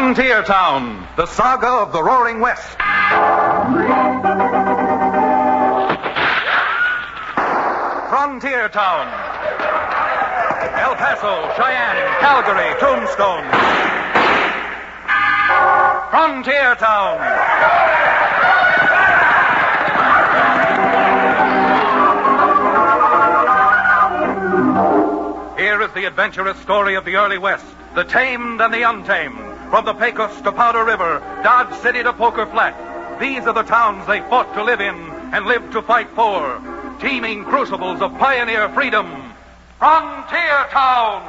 Frontier Town, the saga of the Roaring West. Frontier Town. El Paso, Cheyenne, Calgary, Tombstone. Frontier Town. Here is the adventurous story of the early West, the tamed and the untamed. From the Pecos to Powder River, Dodge City to Poker Flat. These are the towns they fought to live in and lived to fight for. Teeming crucibles of pioneer freedom. Frontier Town!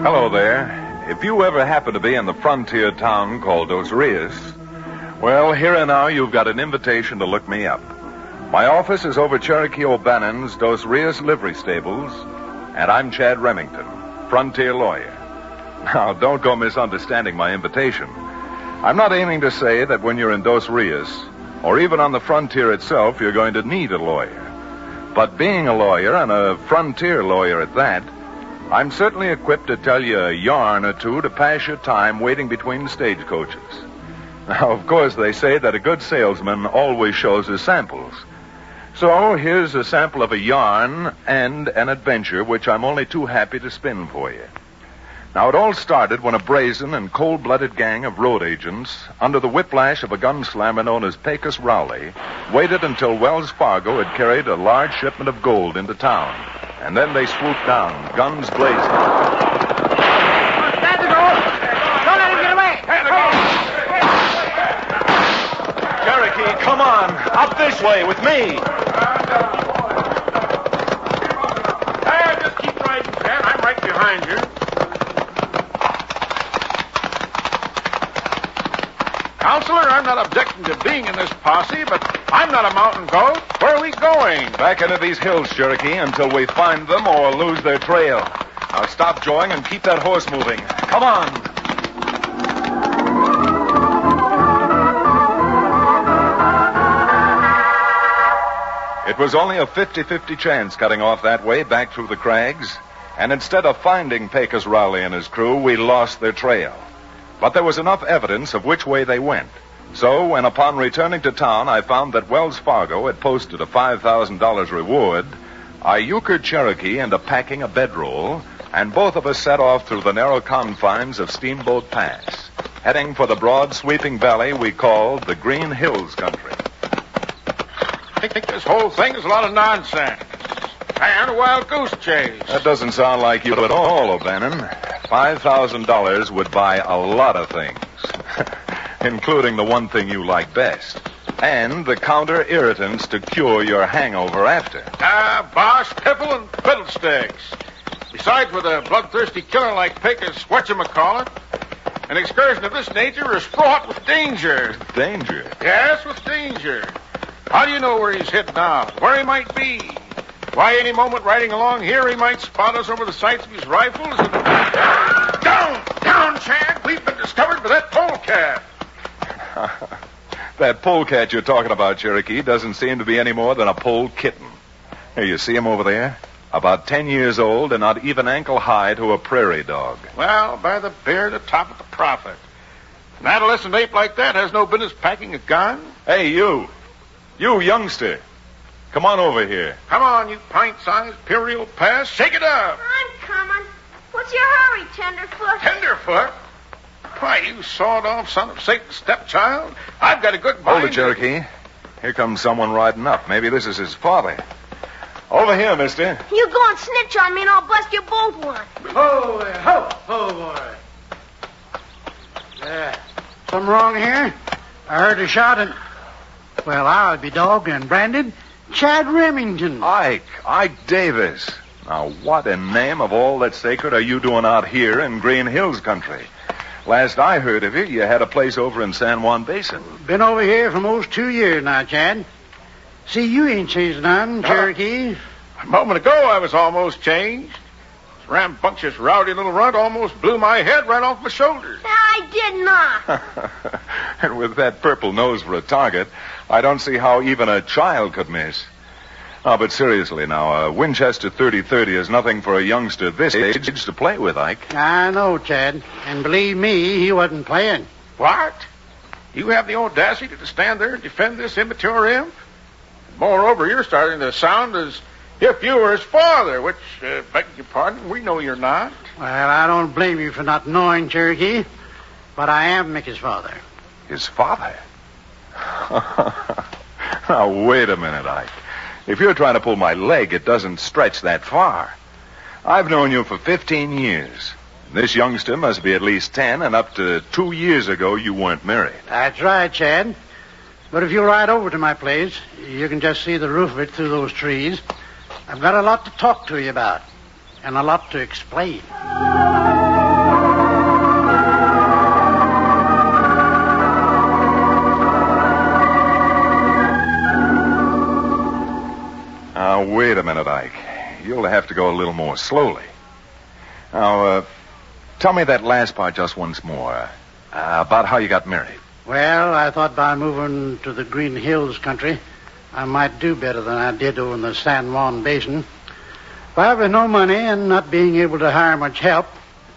Hello there. If you ever happen to be in the frontier town called Dos Rios, well, here and now you've got an invitation to look me up. My office is over Cherokee O'Bannon's Dos Rios livery stables, and I'm Chad Remington, frontier lawyer. Now, don't go misunderstanding my invitation. I'm not aiming to say that when you're in Dos Rios, or even on the frontier itself, you're going to need a lawyer. But being a lawyer, and a frontier lawyer at that, I'm certainly equipped to tell you a yarn or two to pass your time waiting between stagecoaches. Now, of course, they say that a good salesman always shows his samples. So, here's a sample of a yarn and an adventure which I'm only too happy to spin for you. Now, it all started when a brazen and cold-blooded gang of road agents, under the whiplash of a gunslammer known as Pecos Rowley, waited until Wells Fargo had carried a large shipment of gold into town. And then they swooped down, guns blazing. Stand the door! Don't let him get away! Stand the door! Cherokee, come on! Up this way with me! Hey, just keep riding, Chad. I'm right behind you. Counselor, I'm not objecting to being in this posse, but I'm not a mountain goat. Where are we going? Back into these hills, Cherokee, until we find them or lose their trail. Now stop jawing and keep that horse moving. Come on. It was only a 50-50 chance cutting off that way back through the crags, and instead of finding Pecos Rowley and his crew, we lost their trail. But there was enough evidence of which way they went. So, when upon returning to town, I found that Wells Fargo had posted a $5,000 reward, I euchred Cherokee into packing a bedroll, and both of us set off through the narrow confines of Steamboat Pass, heading for the broad, sweeping valley we called the Green Hills country. I think this whole thing is a lot of nonsense. And a wild goose chase. That doesn't sound like you at all, O'Bannon. $5,000 would buy a lot of things. Including the one thing you like best. And the counter-irritants to cure your hangover after. Bosh, piffle, and fiddlesticks. Besides, with a bloodthirsty killer like Pecos, whatchamacallit, an excursion of this nature is fraught with danger. Danger? Yes, with danger. How do you know where he's hid now? Where he might be? Why, any moment riding along here, he might spot us over the sights of his rifles and... Down, Chad! We've been discovered by that polecat. That polecat you're talking about, Cherokee, doesn't seem to be any more than a pole kitten. Here, you see him over there? About 10 years old and not even ankle high to a prairie dog. Well, by the bear, the top of the prophet. An adolescent ape like that has no business packing a gun. Hey, you. You, youngster. Come on over here. Come on, you pint-sized Imperial Pass. Shake it up. I'm coming. What's your hurry, Tenderfoot? Tenderfoot? Why, you sawed-off son of Satan's stepchild. I've got a good mind. Hold it, Cherokee. Here comes someone riding up. Maybe this is his father. Over here, mister. You go and snitch on me and I'll bust you both one. Ho, boy. Something wrong here? I heard a shouting. Well, I'll be dogged and branded Chad Remington. Ike Davis. Now, what in name of all that's sacred are you doing out here in Green Hills country? Last I heard of you had a place over in San Juan Basin. Been over here for most 2 years now, Chad. See, you ain't changed none, Cherokee. A moment ago, I was almost changed. This rambunctious, rowdy little runt almost blew my head right off my shoulders. I did not. And with that purple nose for a target, I don't see how even a child could miss. Oh, but seriously now, a Winchester 30-30 is nothing for a youngster this age to play with, Ike. I know, Chad. And believe me, he wasn't playing. What? You have the audacity to stand there and defend this immature imp? Moreover, you're starting to sound as if you were his father, which, beg your pardon, we know you're not. Well, I don't blame you for not knowing, Cherokee. But I am Mickey's father. His father? Now, wait a minute, Ike. If you're trying to pull my leg, it doesn't stretch that far. I've known you for 15 years. This youngster must be at least 10, and up to 2 years ago, you weren't married. That's right, Chad. But if you ride over to my place, you can just see the roof of it through those trees. I've got a lot to talk to you about, and a lot to explain. Now, wait a minute, Ike. You'll have to go a little more slowly. Now, tell me that last part just once more. About how you got married. Well, I thought by moving to the Green Hills country, I might do better than I did over in the San Juan Basin. But with no money and not being able to hire much help,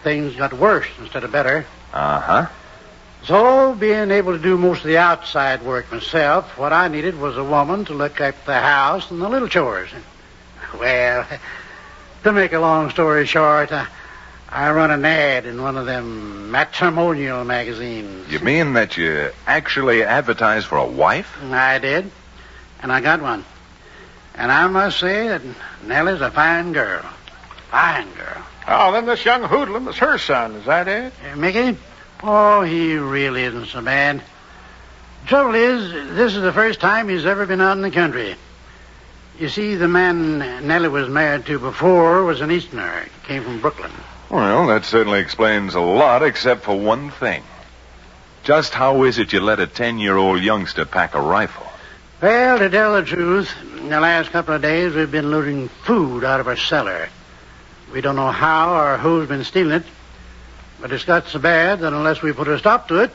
things got worse instead of better. Uh-huh. So, being able to do most of the outside work myself, what I needed was a woman to look after the house and the little chores. Well, to make a long story short, I run an ad in one of them matrimonial magazines. You mean that you actually advertised for a wife? I did, and I got one. And I must say that Nellie's a fine girl. Fine girl. Oh, then this young hoodlum is her son, is that it? Mickey? Oh, he really isn't so bad. Trouble is, this is the first time he's ever been out in the country. You see, the man Nellie was married to before was an Easterner. He came from Brooklyn. Well, that certainly explains a lot, except for one thing. Just how is it you let a 10-year-old youngster pack a rifle? Well, to tell the truth, in the last couple of days, we've been looting food out of our cellar. We don't know how or who's been stealing it, but it's got so bad that unless we put a stop to it,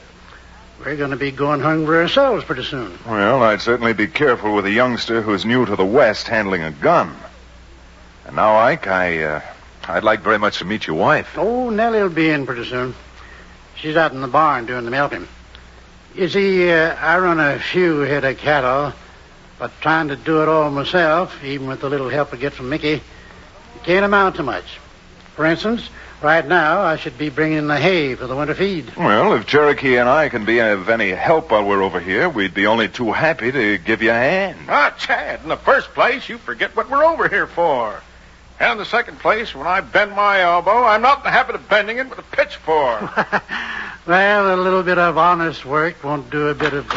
we're going to be going hungry ourselves pretty soon. Well, I'd certainly be careful with a youngster who's new to the West handling a gun. And now, Ike, I'd like very much to meet your wife. Oh, Nellie'll be in pretty soon. She's out in the barn doing the milking. You see, I run a few head of cattle, but trying to do it all myself, even with the little help I get from Mickey, it can't amount to much. For instance, right now, I should be bringing the hay for the winter feed. Well, if Cherokee and I can be of any help while we're over here, we'd be only too happy to give you a hand. Ah, Chad, in the first place, you forget what we're over here for. And in the second place, when I bend my elbow, I'm not in the habit of bending it with a pitchfork. Well, a little bit of honest work won't do a bit of...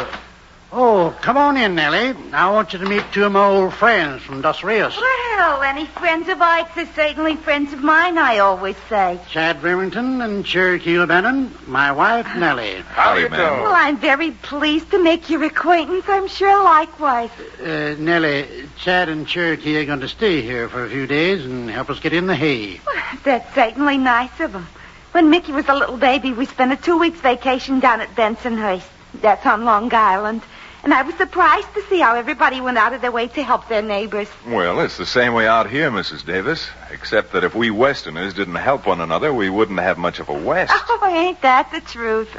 Oh, come on in, Nellie. I want you to meet two of my old friends from Dos Rios. Well, any friends of Ike's are certainly friends of mine, I always say. Chad Remington and Cherokee LeBannon, my wife, Nellie. How do you do? Well, I'm very pleased to make your acquaintance. I'm sure likewise. Nellie, Chad and Cherokee are going to stay here for a few days and help us get in the hay. Well, that's certainly nice of them. When Mickey was a little baby, we spent a 2 weeks vacation down at Bensonhurst. That's on Long Island. And I was surprised to see how everybody went out of their way to help their neighbors. Well, it's the same way out here, Mrs. Davis, except that if we Westerners didn't help one another, we wouldn't have much of a West. Oh, ain't that the truth?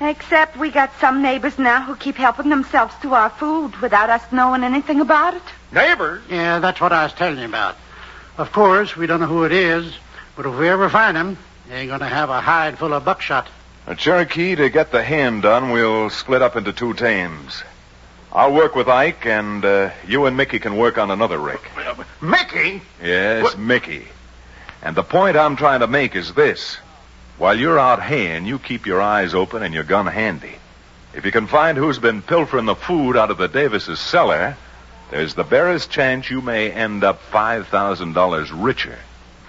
Except we got some neighbors now who keep helping themselves to our food without us knowing anything about it. Neighbors? Yeah, that's what I was telling you about. Of course, we don't know who it is, but if we ever find him, they're going to have a hide full of buckshot. Cherokee, to get the hand done, we'll split up into two teams. I'll work with Ike, and you and Mickey can work on another rig. Mickey? Yes, What? Mickey. And the point I'm trying to make is this. While you're out haying, you keep your eyes open and your gun handy. If you can find who's been pilfering the food out of the Davis' cellar, there's the barest chance you may end up $5,000 richer,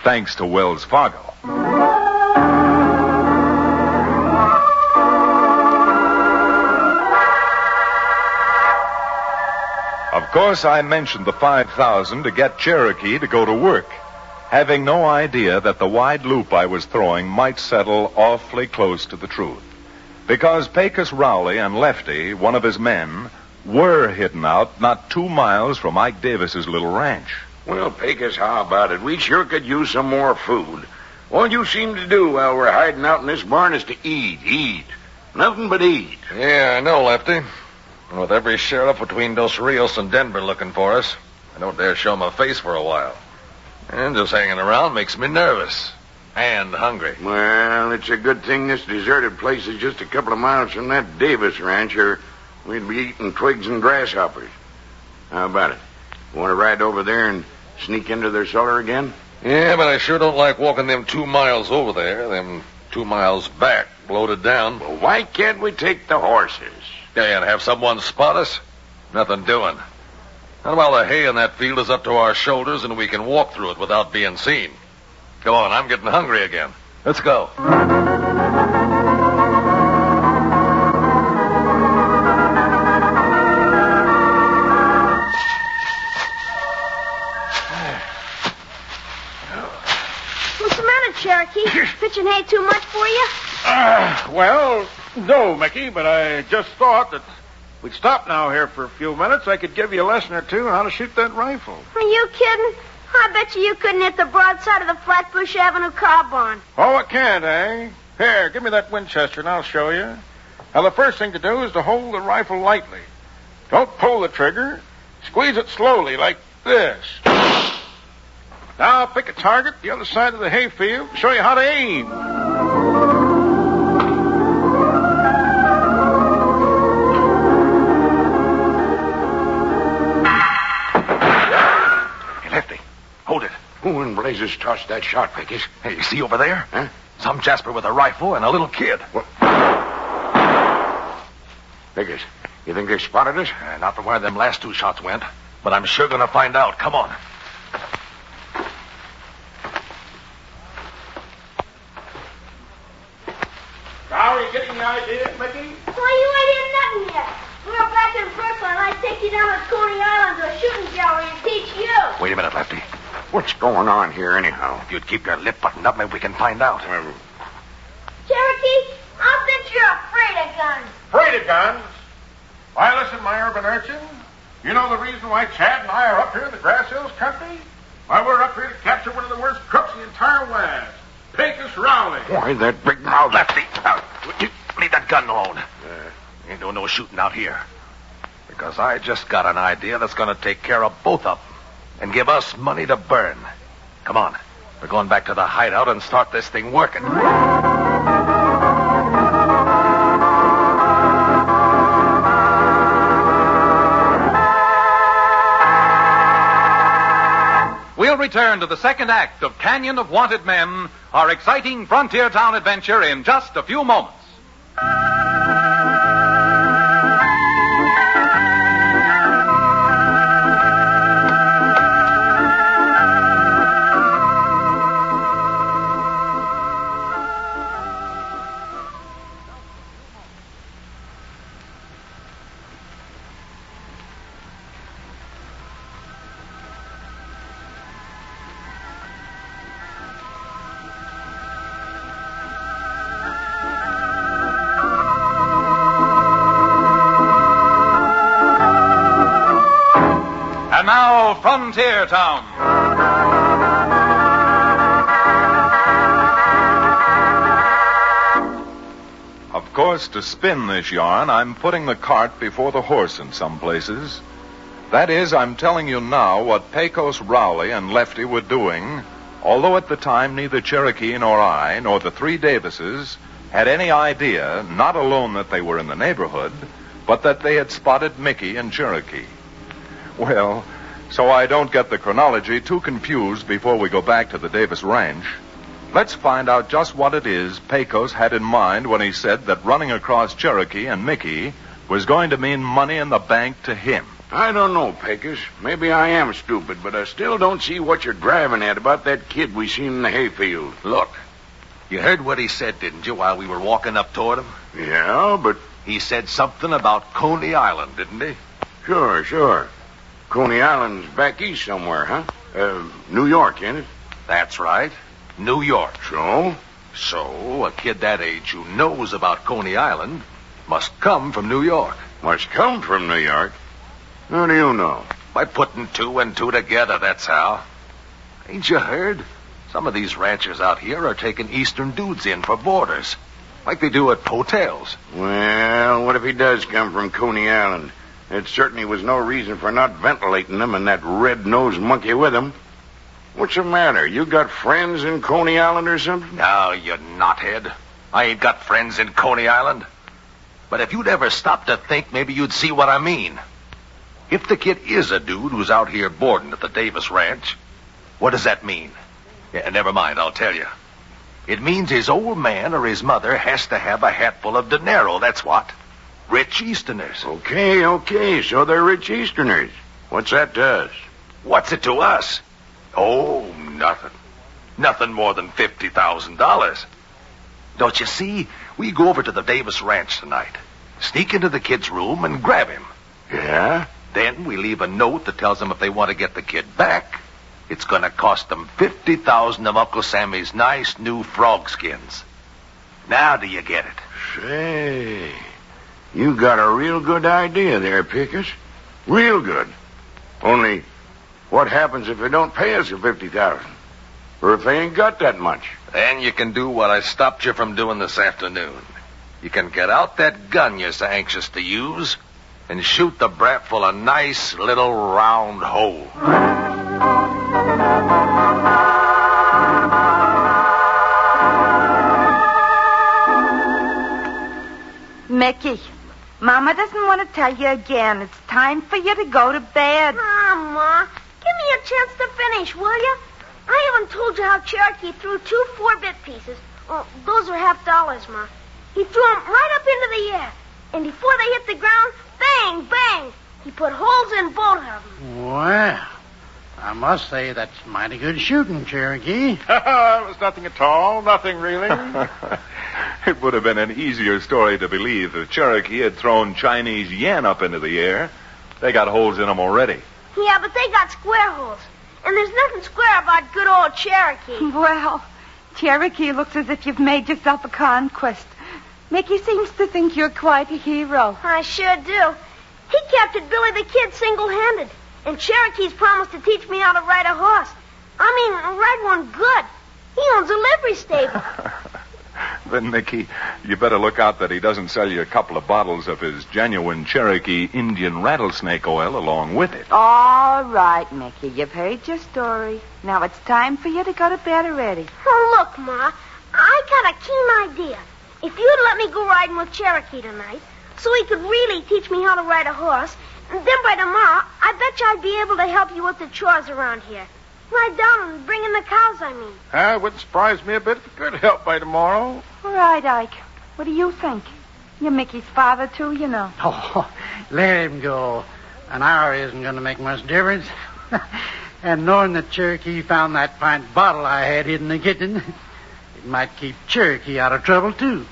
thanks to Wells Fargo. Of course, I mentioned the $5,000 to get Cherokee to go to work, having no idea that the wide loop I was throwing might settle awfully close to the truth. Because Pecos Rowley and Lefty, one of his men, were hidden out not 2 miles from Ike Davis's little ranch. Well, Pecos, how about it? We sure could use some more food. All you seem to do while we're hiding out in this barn is to eat. Nothing but eat. Yeah, I know, Lefty. And with every sheriff between Dos Rios and Denver looking for us, I don't dare show my face for a while. And just hanging around makes me nervous. And hungry. Well, it's a good thing this deserted place is just a couple of miles from that Davis ranch, or we'd be eating twigs and grasshoppers. How about it? Want to ride over there and sneak into their cellar again? Yeah, but I sure don't like walking them 2 miles over there, them 2 miles back, loaded down. Well, why can't we take the horses? Yeah, and have someone spot us? Nothing doing. Not while the hay in that field is up to our shoulders and we can walk through it without being seen. Come on, I'm getting hungry again. Let's go. What's the matter, Cherokee? Pitching hay too much for you? Well, no, Mickey, but I just thought that we'd stop now here for a few minutes. I could give you a lesson or two on how to shoot that rifle. Are you kidding? I bet you couldn't hit the broadside of the Flatbush Avenue car barn. Oh, I can't, eh? Here, give me that Winchester and I'll show you. Now, the first thing to do is to hold the rifle lightly. Don't pull the trigger. Squeeze it slowly, like this. Now, pick a target the other side of the hayfield. Show you how to aim. Hey, Lefty, hold it. Who in blazes tossed that shot, Pecos? Hey, you see over there? Huh? Some Jasper with a rifle and a little kid. Pecos, you think they spotted us? Not from where them last 2 shots went, but I'm sure going to find out. Come on. How are you getting the idea, Mickey? Why, you ain't in nothing yet. We're back in Brooklyn. I'd take you down to Coney Island to a shooting gallery and teach you. Wait a minute, Lefty. What's going on here, anyhow? If you'd keep your lip buttoned up, maybe we can find out. Cherokee, I'll bet you're afraid of guns. Afraid of guns? Why, listen, my urban urchin. You know the reason why Chad and I are up here in the Grass Hills country? Why, we're up here to capture one of the worst crooks in the entire West, Pecos Rowley. Why, that big mouth, Lefty. Leave that gun alone. Ain't no shooting out here. Because I just got an idea that's going to take care of both of them and give us money to burn. Come on. We're going back to the hideout and start this thing working. We'll return to the second act of Canyon of Wanted Men, our exciting frontier town adventure, in just a few moments. And now, Frontier Town. Of course, to spin this yarn, I'm putting the cart before the horse in some places. That is, I'm telling you now what Pecos Rowley and Lefty were doing, although at the time neither Cherokee nor I, nor the 3 Davises, had any idea, not alone that they were in the neighborhood, but that they had spotted Mickey and Cherokee. Well, so I don't get the chronology too confused before we go back to the Davis Ranch, Let's find out just what it is Pecos had in mind when he said that running across Cherokee and Mickey was going to mean money in the bank to him. I don't know, Pecos. Maybe I am stupid, but I still don't see what you're driving at about that kid we seen in the hayfield. Look, you heard what he said, didn't you, while we were walking up toward him? Yeah, but... He said something about Coney Island, didn't he? Sure. Coney Island's back east somewhere, huh? New York, ain't it? That's right. New York. So, a kid that age who knows about Coney Island must come from New York. Must come from New York? How do you know? By putting two and two together, that's how. Ain't you heard? Some of these ranchers out here are taking Eastern dudes in for boarders, like they do at hotels. Well, what if he does come from Coney Island? It certainly was no reason for not ventilating him and that red-nosed monkey with him. What's the matter? You got friends in Coney Island or something? No, you knothead. I ain't got friends in Coney Island. But if you'd ever stop to think, maybe you'd see what I mean. If the kid is a dude who's out here boarding at the Davis Ranch, what does that mean? Yeah, never mind, I'll tell you. It means his old man or his mother has to have a hatful of dinero, that's what. Rich Easterners. Okay, so they're rich Easterners. What's that to us? What's it to us? Oh, nothing. Nothing more than $50,000. Don't you see? We go over to the Davis Ranch tonight, sneak into the kid's room and grab him. Yeah? Then we leave a note that tells them if they want to get the kid back, it's going to cost them $50,000 of Uncle Sammy's nice new frog skins. Now do you get it? Say, you got a real good idea there, Pecos. Real good. Only, what happens if they don't pay us the $50,000? Or if they ain't got that much? Then you can do what I stopped you from doing this afternoon. You can get out that gun you're so anxious to use and shoot the brat full of nice little round holes. Mickey, Mama doesn't want to tell you again. It's time for you to go to bed. Ma, give me a chance to finish, will you? I haven't told you how Cherokee threw 2 4-bit pieces. Oh, those are $half, Ma. He threw them right up into the air. And before they hit the ground, bang, bang, he put holes in both of them. Well, I must say that's mighty good shooting, Cherokee. It was nothing at all. Nothing, really. It would have been an easier story to believe if Cherokee had thrown Chinese yen up into the air. They got holes in them already. Yeah, but they got square holes. And there's nothing square about good old Cherokee. Well, Cherokee looks as if you've made yourself a conquest. Mickey seems to think you're quite a hero. I sure do. He captured Billy the Kid single-handed. And Cherokee's promised to teach me how to ride a horse. I mean, ride one good. He owns a livery stable. Then, Mickey, you better look out that he doesn't sell you a couple of bottles of his genuine Cherokee Indian rattlesnake oil along with it. All right, Mickey, you've heard your story. Now it's time for you to go to bed already. Oh, look, Ma, I got a keen idea. If you'd let me go riding with Cherokee tonight, so he could really teach me how to ride a horse, and then by tomorrow, I bet you I'd be able to help you with the chores around here. Ride down and bring in the cows, I mean. It wouldn't surprise me a bit if it could help by tomorrow. All right, Ike. What do you think? You're Mickey's father, too, you know. Oh, let him go. An hour isn't going to make much difference. And knowing that Cherokee found that pint bottle I had hidden in the kitchen, it might keep Cherokee out of trouble, too.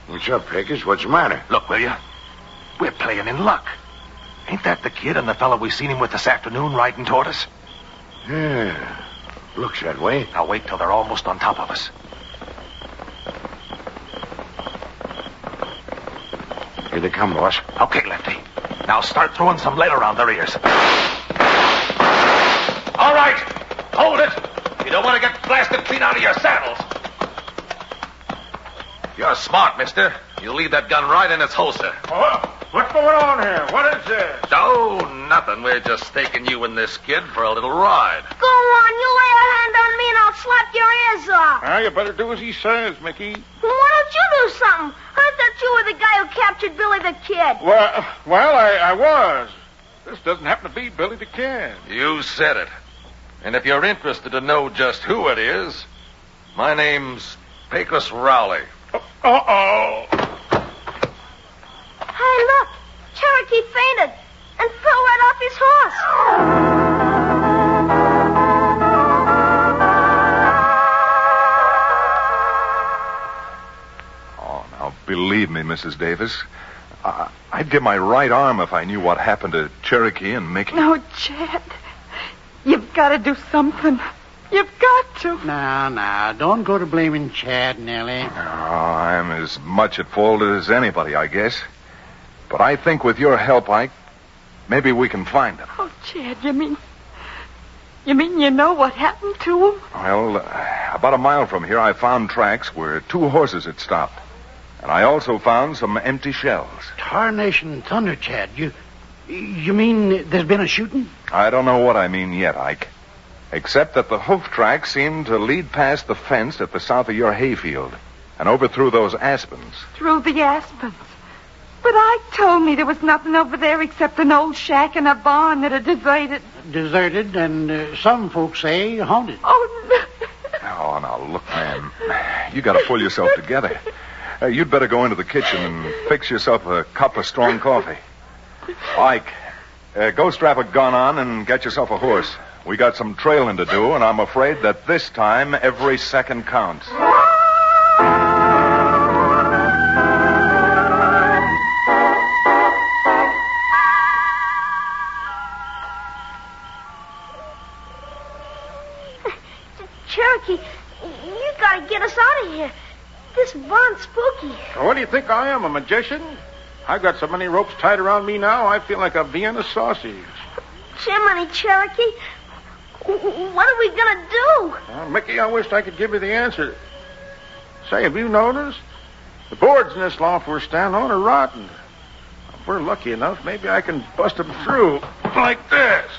What's up, Pecos? What's the matter? Look, will you? We're playing in luck. Ain't that the kid and the fellow we seen him with this afternoon riding toward us? Yeah, looks that way. Now wait till they're almost on top of us. Here they come, boss. Okay, Lefty. Now start throwing some lead around their ears. All right. Hold it. You don't want to get blasted clean out of your saddles. You're smart, mister. You leave that gun right in its holster. Oh. What's going on here? What is this? Oh, nothing. We're just taking you and this kid for a little ride. Go on, you lay a hand on me and I'll slap your ears off. Well, you better do as he says, Mickey. Why don't you do something? I thought you were the guy who captured Billy the Kid. Well, I was. This doesn't happen to be Billy the Kid. You said it. And if you're interested to know just who it is, my name's Pecos Rowley. Uh-oh. Hey, look. Cherokee fainted and fell right off his horse. Believe me, Mrs. Davis, I'd give my right arm if I knew what happened to Cherokee and Mickey. No, Chad. You've got to do something. You've got to. Now, don't go to blaming Chad, Nellie. Oh, I'm as much at fault as anybody, I guess. But I think with your help, Ike, maybe we can find them. Oh, Chad, you mean you know what happened to him? Well, about a mile from here, I found tracks where 2 horses had stopped. And I also found some empty shells. Tarnation thunder, Chad. You mean there's been a shooting? I don't know what I mean yet, Ike. Except that the hoof tracks seem to lead past the fence at the south of your hayfield and over through those aspens. Through the aspens? But Ike told me there was nothing over there except an old shack and a barn that are deserted. Deserted, and some folks say haunted. Oh, no. Oh, now, look, man. You got to pull yourself together. You'd better go into the kitchen and fix yourself a cup of strong coffee. Ike, go strap a gun on and get yourself a horse. We got some trailing to do, and I'm afraid that this time every second counts. Cherokee, you gotta get us out of here. This barn's spooky. What do you think I am, a magician? I've got so many ropes tied around me now, I feel like a Vienna sausage. Jiminy, Cherokee, what are we gonna do? Well, Mickey, I wished I could give you the answer. Say, have you noticed? The boards in this loft we're standing on are rotten. If we're lucky enough, maybe I can bust them through like this.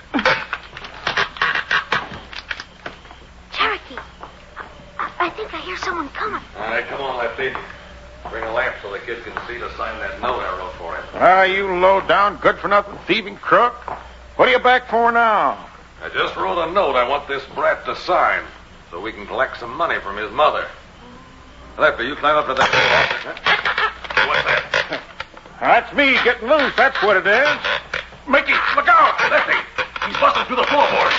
Cherokee, I think I hear someone coming. All right, come on, Lefty. Bring a lamp so the kid can see to sign that note I wrote for him. Ah, you low-down, good-for-nothing, thieving crook. What are you back for now? I just wrote a note I want this brat to sign so we can collect some money from his mother. Lefty, you climb up to that door. What's that? That's me getting loose, that's what it is. Mickey, look out! Lefty, he's busting through the floorboard.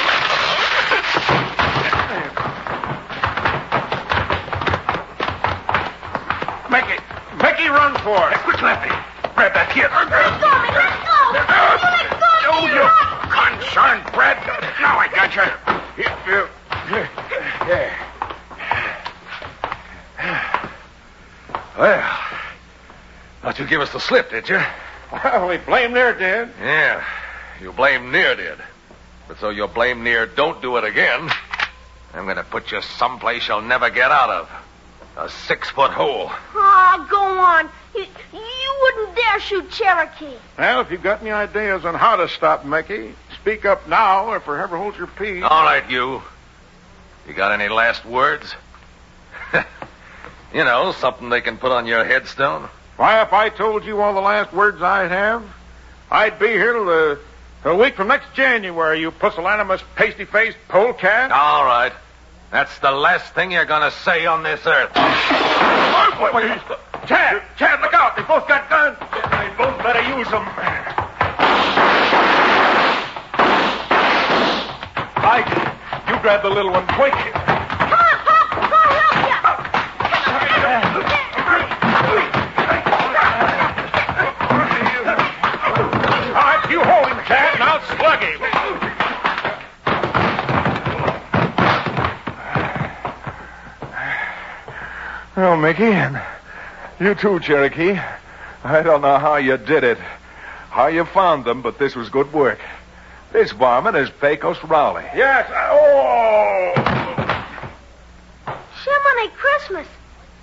Mickey, run for it. Quick, Lefty. Grab that kid. Let go of me, let go! You let go of me, Oh, you concerned brat. Now I got you. Well, thought you give us the slip, did you? Well, we blame near did. Yeah, you blame near did. But so you blame near don't do it again, I'm going to put you someplace you'll never get out of. A 6-foot hole. Oh, go on. You wouldn't dare shoot Cherokee. Well, if you've got any ideas on how to stop Mickey, speak up now or forever hold your peace. All right, you. You got any last words? You know, something they can put on your headstone. Why, if I told you all the last words I'd have, I'd be here till a week from next January, you pusillanimous, pasty-faced polecat. All right. That's the last thing you're going to say on this earth. Wait. Chad, look out. They both got guns. They both better use them. Ike, you grab the little one quick. Come on, Pop. I'll help you. All right, you hold him, Chad, and I'll slug him. Well, Mickey, and you too, Cherokee. I don't know how you did it, how you found them, but this was good work. This varmint is Pecos Rowley. Yes. Oh! Jiminy Christmas.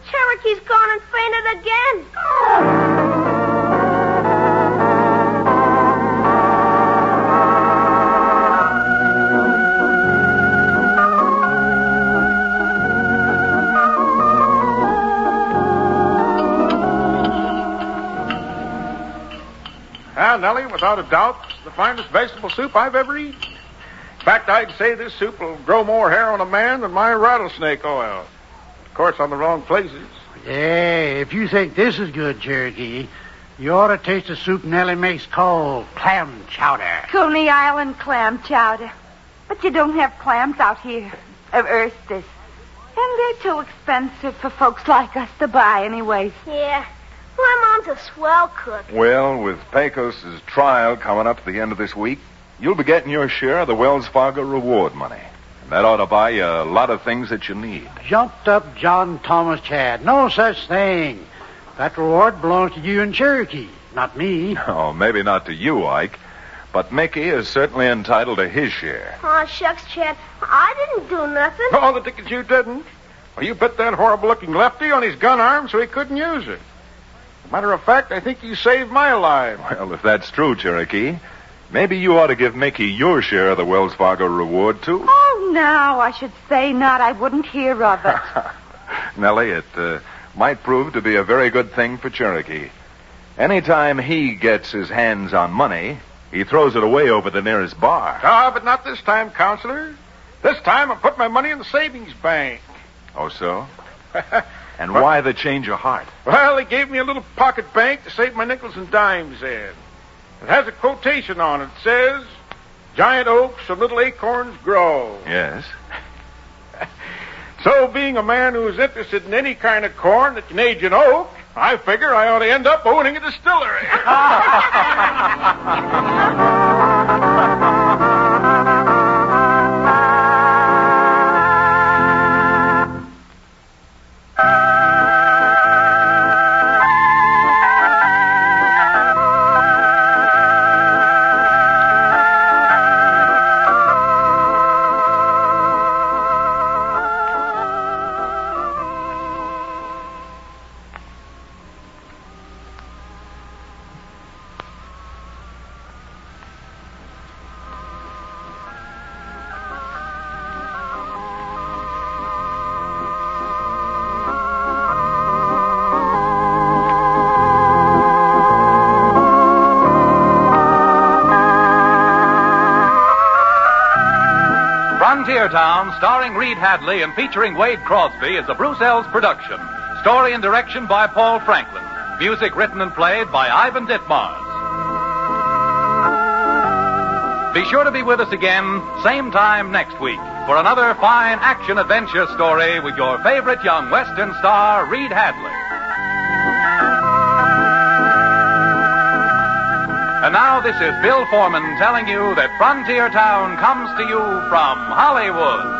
Cherokee's gone and fainted again. without a doubt, the finest vegetable soup I've ever eaten. In fact, I'd say this soup will grow more hair on a man than my rattlesnake oil. Of course, on the wrong places. Yeah, if you think this is good, Cherokee, you ought to taste the soup Nellie makes called clam chowder. Coney Island clam chowder. But you don't have clams out here. Of oysters. And they're too expensive for folks like us to buy anyways. Yeah. My mom's a swell cook. Well, with Pecos' trial coming up at the end of this week, you'll be getting your share of the Wells Fargo reward money. And that ought to buy you a lot of things that you need. Jumped up John Thomas Chad. No such thing. That reward belongs to you and Cherokee, not me. Oh, maybe not to you, Ike. But Mickey is certainly entitled to his share. Oh, shucks, Chad. I didn't do nothing. Oh, the tickets you didn't. Well, you put that horrible-looking lefty on his gun arm so he couldn't use it. Matter of fact, I think you saved my life. Well, if that's true, Cherokee, maybe you ought to give Mickey your share of the Wells Fargo reward, too. Oh, no, I should say not. I wouldn't hear of it. Nellie, it might prove to be a very good thing for Cherokee. Anytime he gets his hands on money, he throws it away over the nearest bar. Ah, but not this time, Counselor. This time I put my money in the savings bank. Oh, so? And why the change of heart? Well, they gave me a little pocket bank to save my nickels and dimes in. It has a quotation on it. It says, "Giant oaks and little acorns grow." Yes. So, being a man who is interested in any kind of corn that can age an oak, I figure I ought to end up owning a distillery. Frontier Town, starring Reed Hadley and featuring Wade Crosby, is a Bruce Ells production. Story and direction by Paul Franklin. Music written and played by Ivan Ditmars. Be sure to be with us again, same time next week, for another fine action-adventure story with your favorite young Western star, Reed Hadley. And now this is Bill Foreman telling you that Frontier Town comes to you from Hollywood.